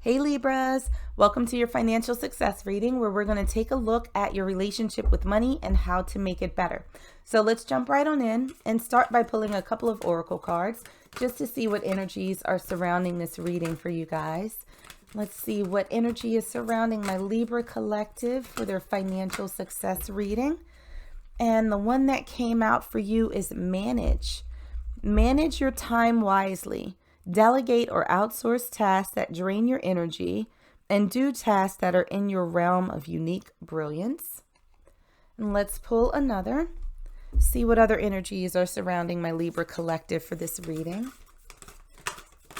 Hey Libras, welcome to your financial success reading where we're going to take a look at your relationship with money and how to make it better. So let's jump right on in and start by pulling a couple of oracle cards just to see what energies are surrounding this reading for you guys. Let's see what energy is surrounding my Libra collective for their financial success reading. And the one that came out for you is manage. Manage your time wisely. Delegate or outsource tasks that drain your energy and do tasks that are in your realm of unique brilliance. And let's pull another. See what other energies are surrounding my Libra collective for this reading.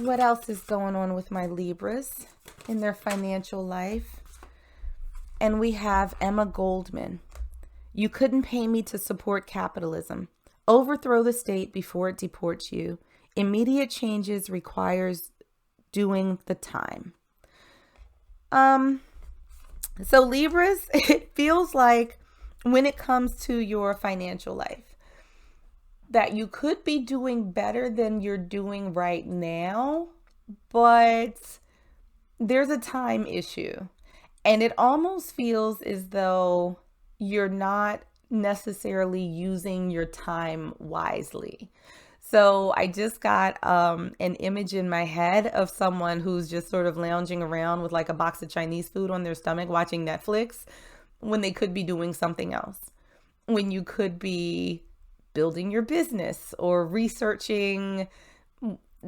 What else is going on with my Libras in their financial life? And we have Emma Goldman. You couldn't pay me to support capitalism. Overthrow the state before it deports you. Immediate changes requires doing the time. So Libras, it feels like when it comes to your financial life, that you could be doing better than you're doing right now, but there's a time issue. And it almost feels as though you're not necessarily using your time wisely. So I just got an image in my head of someone who's just sort of lounging around with like a box of Chinese food on their stomach watching Netflix when they could be doing something else. When you could be building your business or researching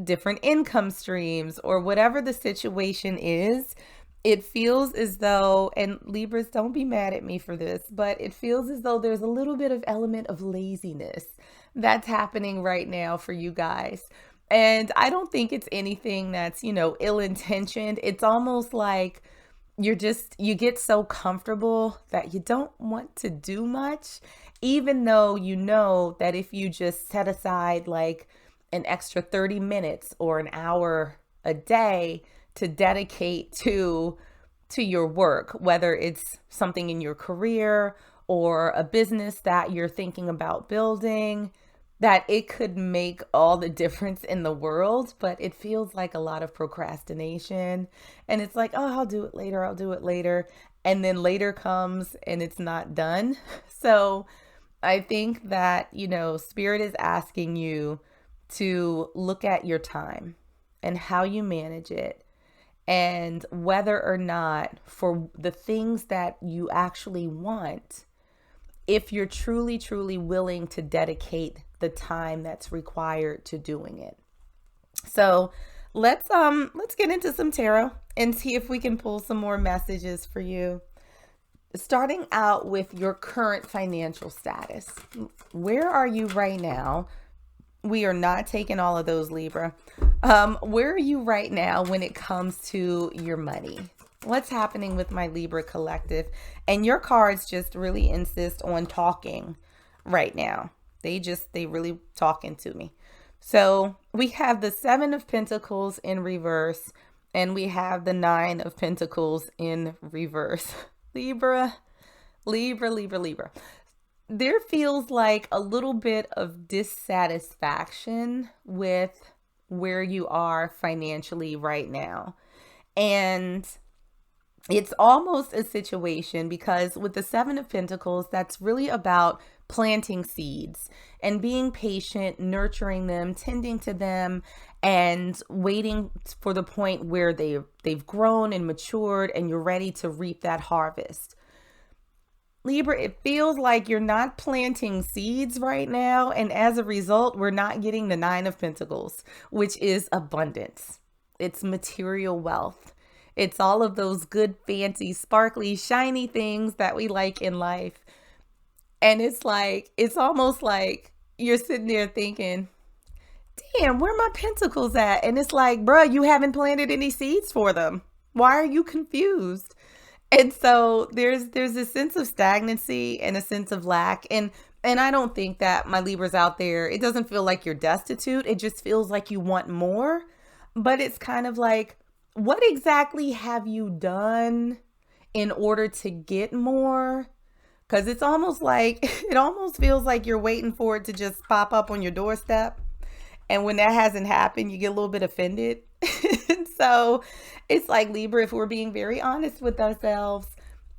different income streams or whatever the situation is. It feels as though, and Libras, don't be mad at me for this, but it feels as though there's a little bit of element of laziness that's happening right now for you guys. And I don't think it's anything that's, ill-intentioned. It's almost like you get so comfortable that you don't want to do much, even though you know that if you just set aside like an extra 30 minutes or an hour a day to dedicate to your work, whether it's something in your career or a business that you're thinking about building, that it could make all the difference in the world. But it feels like a lot of procrastination, and it's like, oh, I'll do it later, and then later comes and it's not done. So I think that Spirit is asking you to look at your time and how you manage it, and whether or not for the things that you actually want, if you're truly, truly willing to dedicate the time that's required to doing it. So let's get into some tarot and see if we can pull some more messages for you. Starting out with your current financial status. Where are you right now? We are not taking all of those, Libra. Where are you right now when it comes to your money? What's happening with my Libra collective? And your cards just really insist on talking right now. They really talking to me. So we have the 7 of Pentacles in reverse, and we have the 9 of Pentacles in reverse. Libra. There feels like a little bit of dissatisfaction with where you are financially right now. And it's almost a situation because with the 7 of Pentacles, that's really about planting seeds and being patient, nurturing them, tending to them, and waiting for the point where they've grown and matured and you're ready to reap that harvest. Libra, it feels like you're not planting seeds right now, and as a result, we're not getting the 9 of Pentacles, which is abundance. It's material wealth. It's all of those good, fancy, sparkly, shiny things that we like in life. And it's almost like you're sitting there thinking, damn, where my pentacles at? And it's like, bruh, you haven't planted any seeds for them. Why are you confused? And so there's a sense of stagnancy and a sense of lack. And I don't think that my Libras out there, it doesn't feel like you're destitute. It just feels like you want more. But it's kind of like, what exactly have you done in order to get more? Because it almost feels like you're waiting for it to just pop up on your doorstep. And when that hasn't happened, you get a little bit offended. So It's like, Libra, if we're being very honest with ourselves,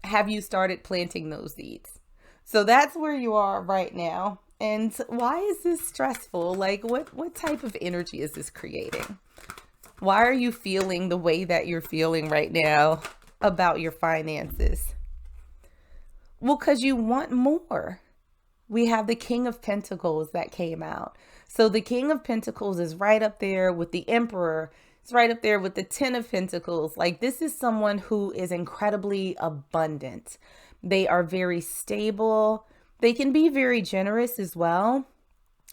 have you started planting those seeds? So that's where you are right now. And why is this stressful? Like, what type of energy is this creating? Why are you feeling the way that you're feeling right now about your finances? Well, because you want more. We have the King of Pentacles that came out. So the King of Pentacles is right up there with the Emperor. It's right up there with the Ten of Pentacles. Like, this is someone who is incredibly abundant. They are very stable. They can be very generous as well.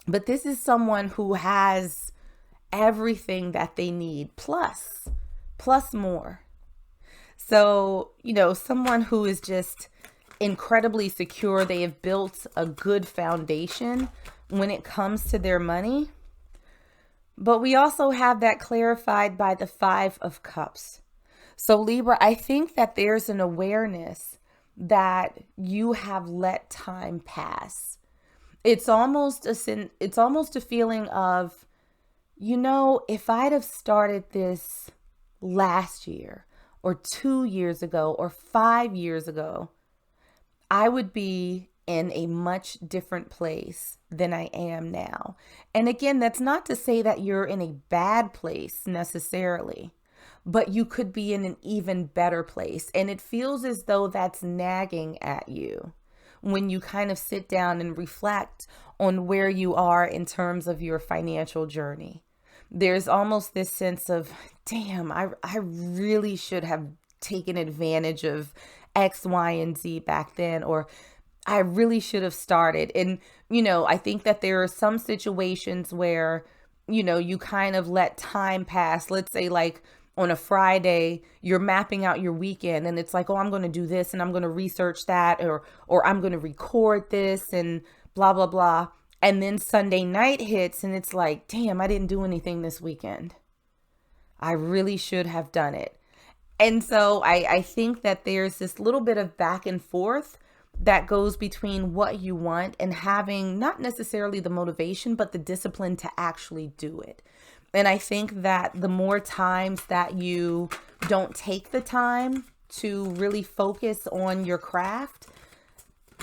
But this is someone who has everything that they need, plus more. So, someone who is just incredibly secure. They have built a good foundation when it comes to their money. But we also have that clarified by the Five of Cups. So Libra, I think that there's an awareness that you have let time pass. It's almost a feeling of, if I'd have started this last year or 2 years ago or 5 years ago, I would be in a much different place than I am now. And again, that's not to say that you're in a bad place necessarily, but you could be in an even better place. And it feels as though that's nagging at you when you kind of sit down and reflect on where you are in terms of your financial journey. There's almost this sense of, damn, I really should have taken advantage of X, Y, and Z back then, or I really should have started. And, I think that there are some situations where, you kind of let time pass. Let's say like on a Friday, you're mapping out your weekend and it's like, oh, I'm going to do this and I'm going to research that, or I'm going to record this and blah, blah, blah. And then Sunday night hits and it's like, damn, I didn't do anything this weekend. I really should have done it. And so I think that there's this little bit of back and forth that goes between what you want and having not necessarily the motivation, but the discipline to actually do it. And I think that the more times that you don't take the time to really focus on your craft,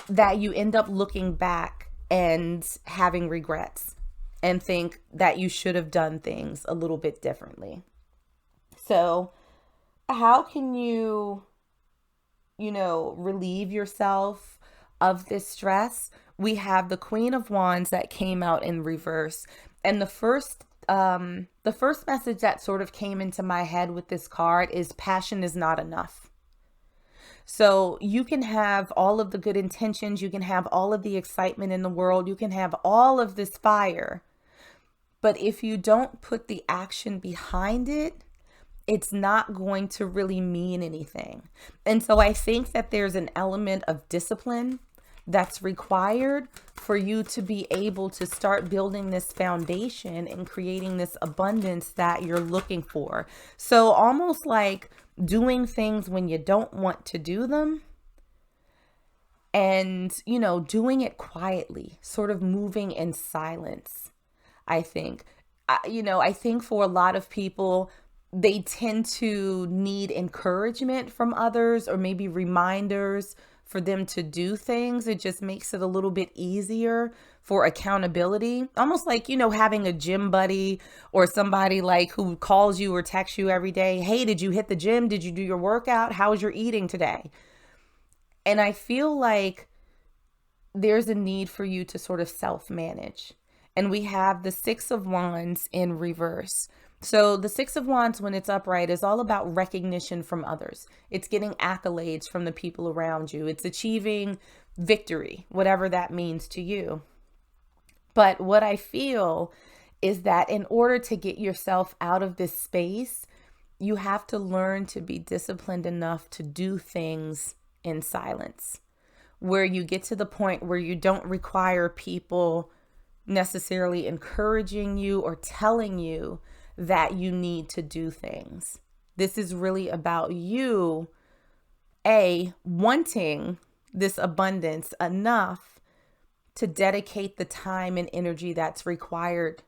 that you end up looking back and having regrets and think that you should have done things a little bit differently. So how can you, relieve yourself of this stress? We have the Queen of Wands that came out in reverse. And the first message that sort of came into my head with this card is passion is not enough. So you can have all of the good intentions, you can have all of the excitement in the world, you can have all of this fire, but if you don't put the action behind it, it's not going to really mean anything. And so I think that there's an element of discipline that's required for you to be able to start building this foundation and creating this abundance that you're looking for. So almost like doing things when you don't want to do them and, doing it quietly, sort of moving in silence. I think, I think for a lot of people, they tend to need encouragement from others or maybe reminders for them to do things. It just makes it a little bit easier for accountability. Almost like, having a gym buddy or somebody like who calls you or texts you every day. Hey, did you hit the gym? Did you do your workout? How's your eating today? And I feel like there's a need for you to sort of self-manage. And we have the Six of Wands in reverse. So the Six of Wands, when it's upright, is all about recognition from others. It's getting accolades from the people around you. It's achieving victory, whatever that means to you. But what I feel is that in order to get yourself out of this space, you have to learn to be disciplined enough to do things in silence, where you get to the point where you don't require people necessarily encouraging you or telling you that you need to do things. This is really about you, wanting this abundance enough to dedicate the time and energy that's required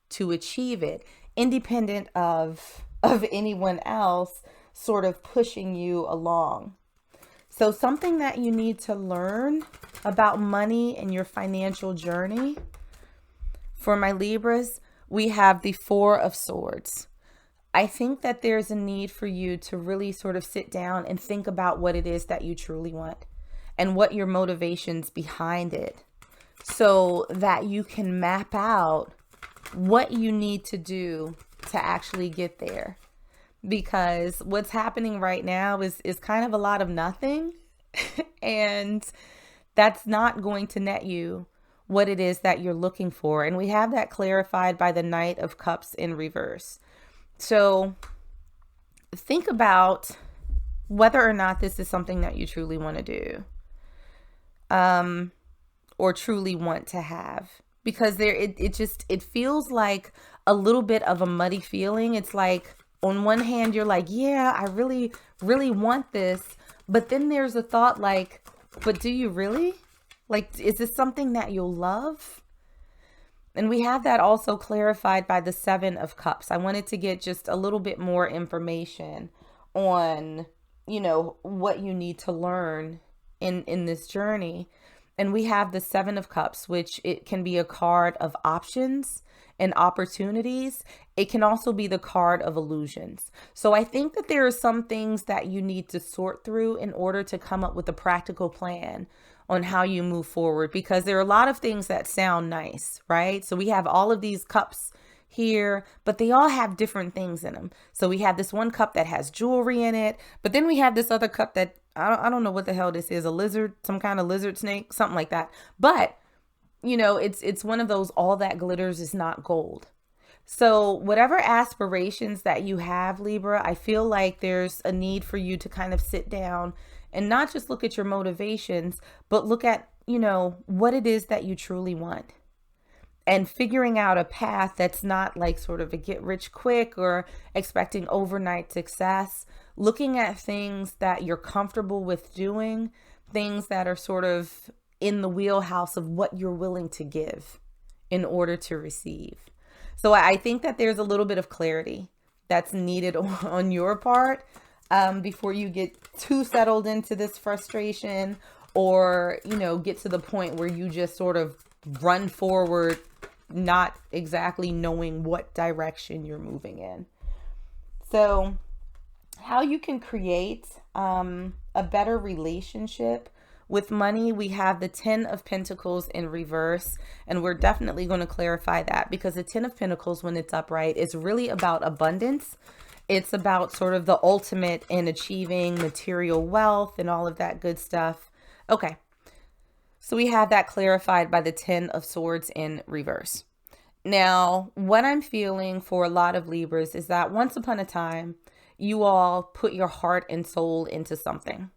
to achieve it, independent of of anyone else sort of pushing you along. So something that you need to learn about money and your financial journey, for my Libras, we have the Four of Swords. I think that there's a need for you to really sort of sit down and think about what it is that you truly want and what your motivations behind it, so that you can map out what you need to do to actually get there. Because what's happening right now is kind of a lot of nothing. And that's not going to net you what it is that you're looking for. And we have that clarified by the Knight of Cups in reverse. So think about whether or not this is something that you truly want to do, or truly want to have. Because it feels like a little bit of a muddy feeling. It's like, on one hand, you're like, yeah, I really, really want this. But then there's a thought like, but do you really? Like, is this something that you'll love? And we have that also clarified by the Seven of Cups. I wanted to get just a little bit more information on, what you need to learn in this journey. And we have the Seven of Cups, which it can be a card of options and opportunities. It can also be the card of illusions. So I think that there are some things that you need to sort through in order to come up with a practical plan on how you move forward, because there are a lot of things that sound nice, right? So we have all of these cups here, but they all have different things in them. So we have this one cup that has jewelry in it, but then we have this other cup that I don't know what the hell this is, a lizard, some kind of lizard snake, something like that. But it's one of those, all that glitters is not gold. So whatever aspirations that you have, Libra, I feel like there's a need for you to kind of sit down and not just look at your motivations, but look at, what it is that you truly want. And figuring out a path that's not like sort of a get rich quick or expecting overnight success. Looking at things that you're comfortable with doing, things that are sort of in the wheelhouse of what you're willing to give in order to receive. So I think that there's a little bit of clarity that's needed on your part before you get too settled into this frustration, or, get to the point where you just sort of run forward, not exactly knowing what direction you're moving in. So how you can create a better relationship with money, we have the Ten of Pentacles in reverse, and we're definitely going to clarify that, because the Ten of Pentacles, when it's upright, is really about abundance. It's about sort of the ultimate in achieving material wealth and all of that good stuff. Okay, so we have that clarified by the Ten of Swords in reverse. Now, what I'm feeling for a lot of Libras is that once upon a time, you all put your heart and soul into something,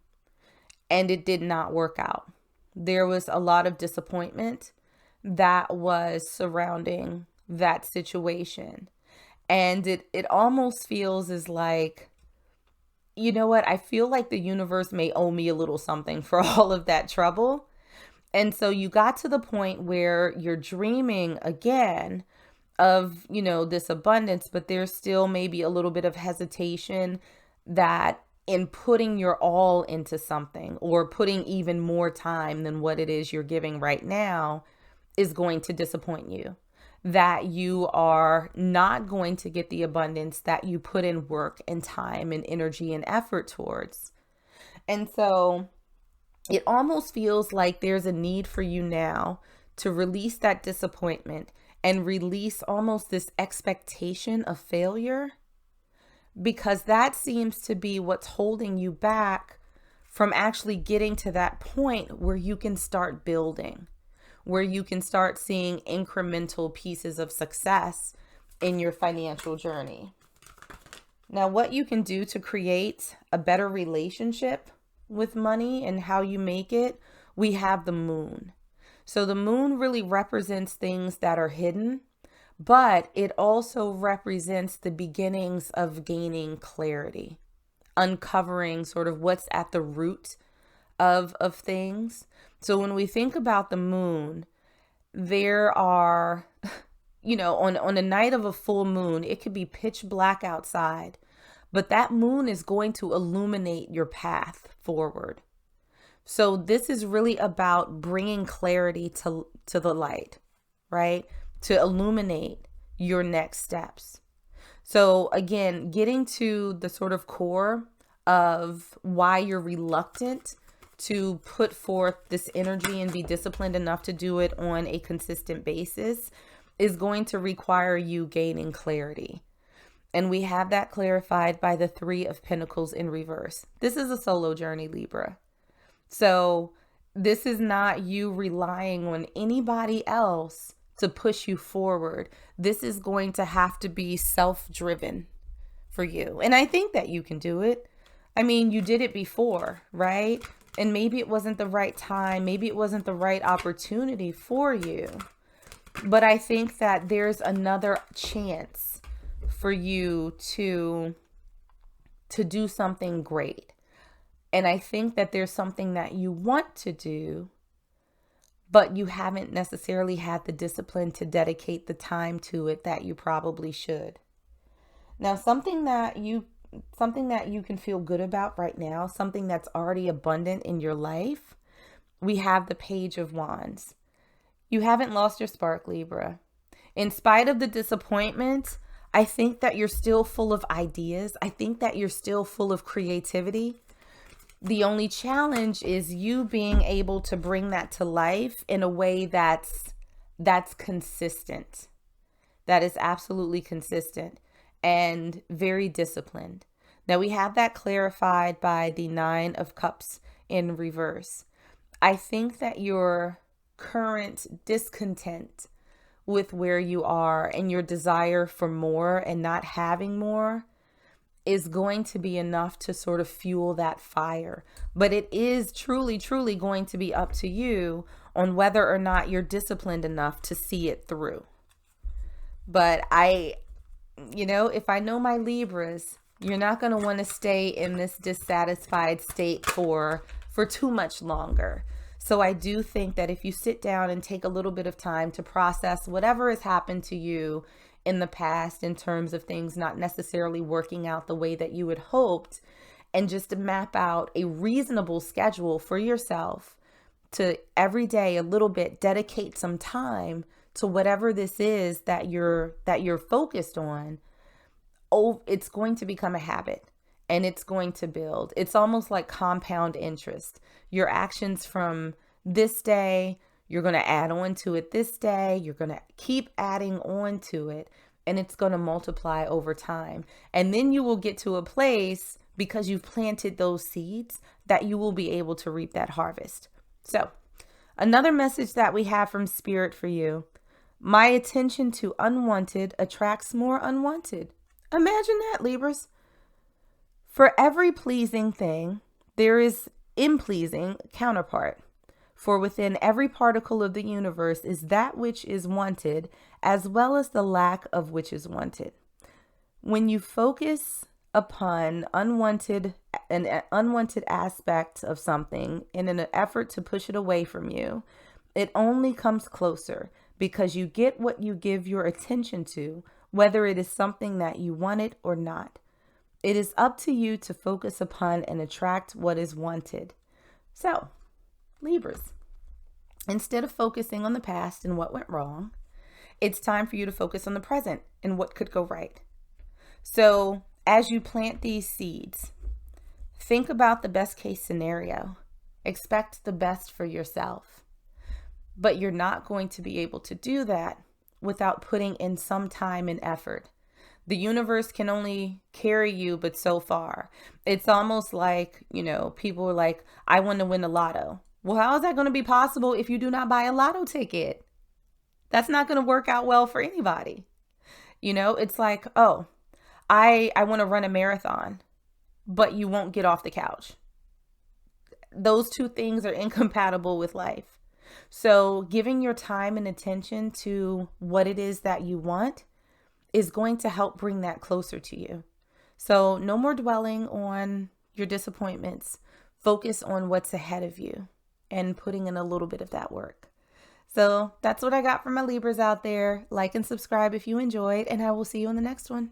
and it did not work out. There was a lot of disappointment that was surrounding that situation. And it almost feels as like, you know what? I feel like the universe may owe me a little something for all of that trouble. And so you got to the point where you're dreaming again of, this abundance, but there's still maybe a little bit of hesitation that in putting your all into something, or putting even more time than what it is you're giving right now, is going to disappoint you. That you are not going to get the abundance that you put in work and time and energy and effort towards. And so it almost feels like there's a need for you now to release that disappointment and release almost this expectation of failure, because that seems to be what's holding you back from actually getting to that point where you can start building, where you can start seeing incremental pieces of success in your financial journey. Now, what you can do to create a better relationship with money and how you make it, we have the moon. So the moon really represents things that are hidden, but it also represents the beginnings of gaining clarity, uncovering sort of what's at the root of things. So when we think about the moon, there are on a night of a full moon, it could be pitch black outside, but that moon is going to illuminate your path forward. So this is really about bringing clarity to the light, right? To illuminate your next steps. So again, getting to the sort of core of why you're reluctant to put forth this energy and be disciplined enough to do it on a consistent basis is going to require you gaining clarity. And we have that clarified by the 3 of Pentacles in reverse. This is a solo journey, Libra. So this is not you relying on anybody else to push you forward. This is going to have to be self-driven for you. And I think that you can do it. I mean, you did it before, right? And maybe it wasn't the right time. Maybe it wasn't the right opportunity for you. But I think that there's another chance for you to do something great. And I think that there's something that you want to do, but you haven't necessarily had the discipline to dedicate the time to it that you probably should. Now, something that you can feel good about right now, something that's already abundant in your life, we have the Page of Wands. You haven't lost your spark, Libra. In spite of the disappointment, I think that you're still full of ideas. I think that you're still full of creativity. The only challenge is you being able to bring that to life in a way that's consistent. That is absolutely consistent and very disciplined. Now we have that clarified by the 9 of Cups in reverse. I think that your current discontent with where you are and your desire for more and not having more is going to be enough to sort of fuel that fire. But it is truly, truly going to be up to you on whether or not you're disciplined enough to see it through. But if I know my Libras, you're not going to want to stay in this dissatisfied state for too much longer. So I do think that if you sit down and take a little bit of time to process whatever has happened to you in the past in terms of things not necessarily working out the way that you had hoped, and just to map out a reasonable schedule for yourself to every day a little bit dedicate some time to whatever this is that you're focused on, it's going to become a habit and it's going to build. It's almost like compound interest. Your actions from this day, you're going to add on to it this day. You're going to keep adding on to it, and it's going to multiply over time. And then you will get to a place, because you've planted those seeds, that you will be able to reap that harvest. So another message that we have from Spirit for you: my attention to unwanted attracts more unwanted. Imagine that, Libras. For every pleasing thing, there is unpleasing counterpart. For within every particle of the universe is that which is wanted, as well as the lack of which is wanted. When you focus upon an unwanted aspect of something in an effort to push it away from you, it only comes closer, because you get what you give your attention to, whether it is something that you wanted or not. It is up to you to focus upon and attract what is wanted. So, Libras, instead of focusing on the past and what went wrong, it's time for you to focus on the present and what could go right. So, as you plant these seeds, think about the best case scenario. Expect the best for yourself. But you're not going to be able to do that without putting in some time and effort. The universe can only carry you but so far. It's almost like, people are like, I want to win the lotto. Well, how is that going to be possible if you do not buy a lotto ticket? That's not going to work out well for anybody. It's like, oh, I want to run a marathon, but you won't get off the couch. Those two things are incompatible with life. So giving your time and attention to what it is that you want is going to help bring that closer to you. So no more dwelling on your disappointments. Focus on what's ahead of you and putting in a little bit of that work. So that's what I got for my Libras out there. Like and subscribe if you enjoyed, and I will see you on the next one.